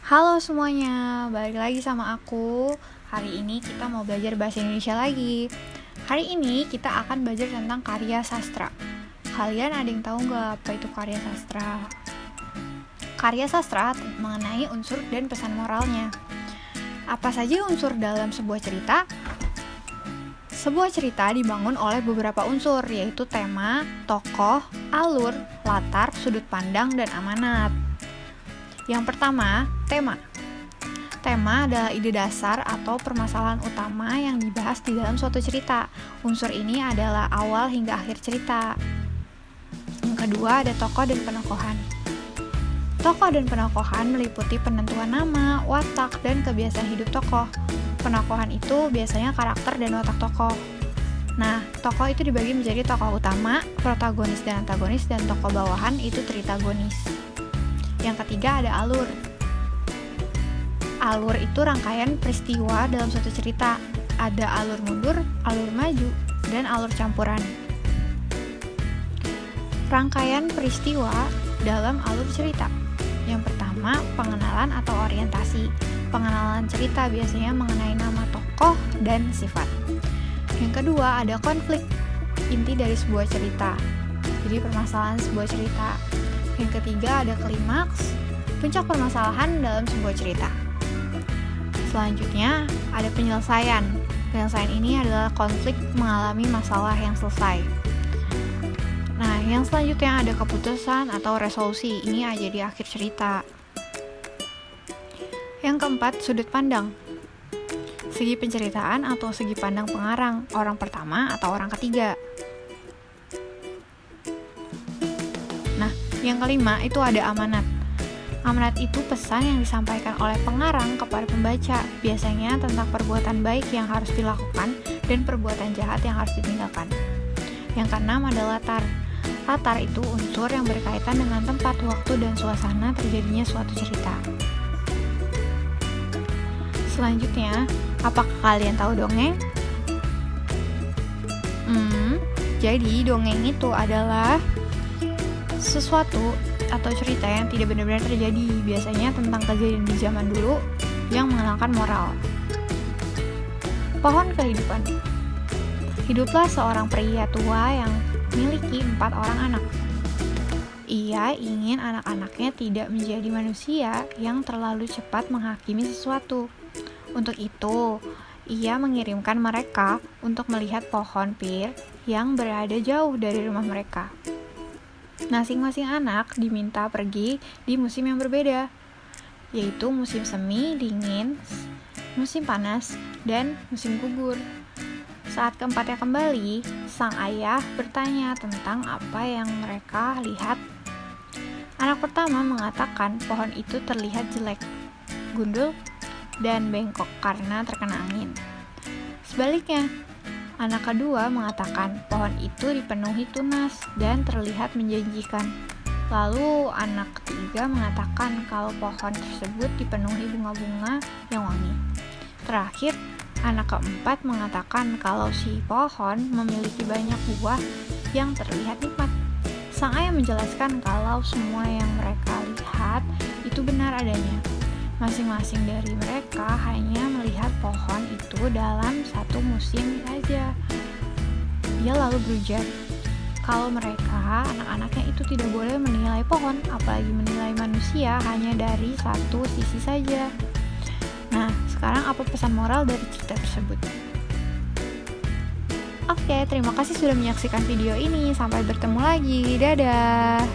Halo semuanya, balik lagi sama aku. Hari ini kita mau belajar bahasa Indonesia lagi. Hari ini kita akan belajar tentang karya sastra. Kalian ada yang tahu nggak apa itu karya sastra? Karya sastra mengenai unsur dan pesan moralnya. Apa saja unsur dalam sebuah cerita? Sebuah cerita dibangun oleh beberapa unsur, yaitu tema, tokoh, alur, latar, sudut pandang, dan amanat. Yang pertama, tema. Tema adalah ide dasar atau permasalahan utama yang dibahas di dalam suatu cerita. Unsur ini adalah awal hingga akhir cerita. Yang kedua, ada tokoh dan penokohan. Tokoh dan penokohan meliputi penentuan nama, watak, dan kebiasaan hidup tokoh. Penokohan itu biasanya karakter dan watak tokoh. Nah, tokoh itu dibagi menjadi tokoh utama, protagonis dan antagonis, dan tokoh bawahan itu tritagonis. Yang ketiga ada alur. Alur itu rangkaian peristiwa dalam suatu cerita. Ada alur mundur, alur maju, dan alur campuran. Rangkaian peristiwa dalam alur cerita. Yang pertama, pengenalan atau orientasi. Pengenalan cerita biasanya mengenai nama tokoh dan sifat. Yang kedua, ada konflik, inti dari sebuah cerita. Jadi permasalahan sebuah cerita. Yang ketiga, ada klimaks, puncak permasalahan dalam sebuah cerita. Selanjutnya, ada penyelesaian. Penyelesaian ini adalah konflik mengalami masalah yang selesai. Nah, yang selanjutnya ada keputusan atau resolusi. Ini aja di akhir cerita. Yang keempat, sudut pandang. Segi penceritaan atau segi pandang pengarang, orang pertama atau orang ketiga. Nah, yang kelima itu ada amanat. Amanat itu pesan yang disampaikan oleh pengarang kepada pembaca, biasanya tentang perbuatan baik yang harus dilakukan dan perbuatan jahat yang harus ditinggalkan. Yang keenam ada latar. Latar itu unsur yang berkaitan dengan tempat, waktu, dan suasana terjadinya suatu cerita. Selanjutnya, apakah kalian tahu dongeng? Jadi dongeng itu adalah sesuatu atau cerita yang tidak benar-benar terjadi, biasanya tentang kejadian di zaman dulu yang mengenalkan moral. Pohon kehidupan. Hiduplah seorang pria tua yang memiliki 4 orang anak. Ia ingin anak-anaknya tidak menjadi manusia yang terlalu cepat menghakimi sesuatu. Untuk itu, ia mengirimkan mereka untuk melihat pohon pir yang berada jauh dari rumah mereka. Masing-masing anak diminta pergi di musim yang berbeda, yaitu musim semi, dingin, musim panas, dan musim gugur. Saat keempatnya kembali, sang ayah bertanya tentang apa yang mereka lihat. Anak pertama mengatakan pohon itu terlihat jelek, gundul, dan bengkok karena terkena angin. Sebaliknya, anak kedua mengatakan pohon itu dipenuhi tunas dan terlihat menjanjikan. Lalu anak ketiga mengatakan kalau pohon tersebut dipenuhi bunga-bunga yang wangi. Terakhir, anak keempat mengatakan kalau si pohon memiliki banyak buah yang terlihat nikmat. Sang ayah menjelaskan kalau semua yang mereka lihat itu benar adanya. Masing-masing dari mereka hanya melihat pohon itu dalam satu musim saja. Dia lalu berujar, kalau mereka, anak-anaknya itu tidak boleh menilai pohon, apalagi menilai manusia hanya dari satu sisi saja. Nah, sekarang apa pesan moral dari cerita tersebut? Oke, terima kasih sudah menyaksikan video ini. Sampai bertemu lagi. Dadah!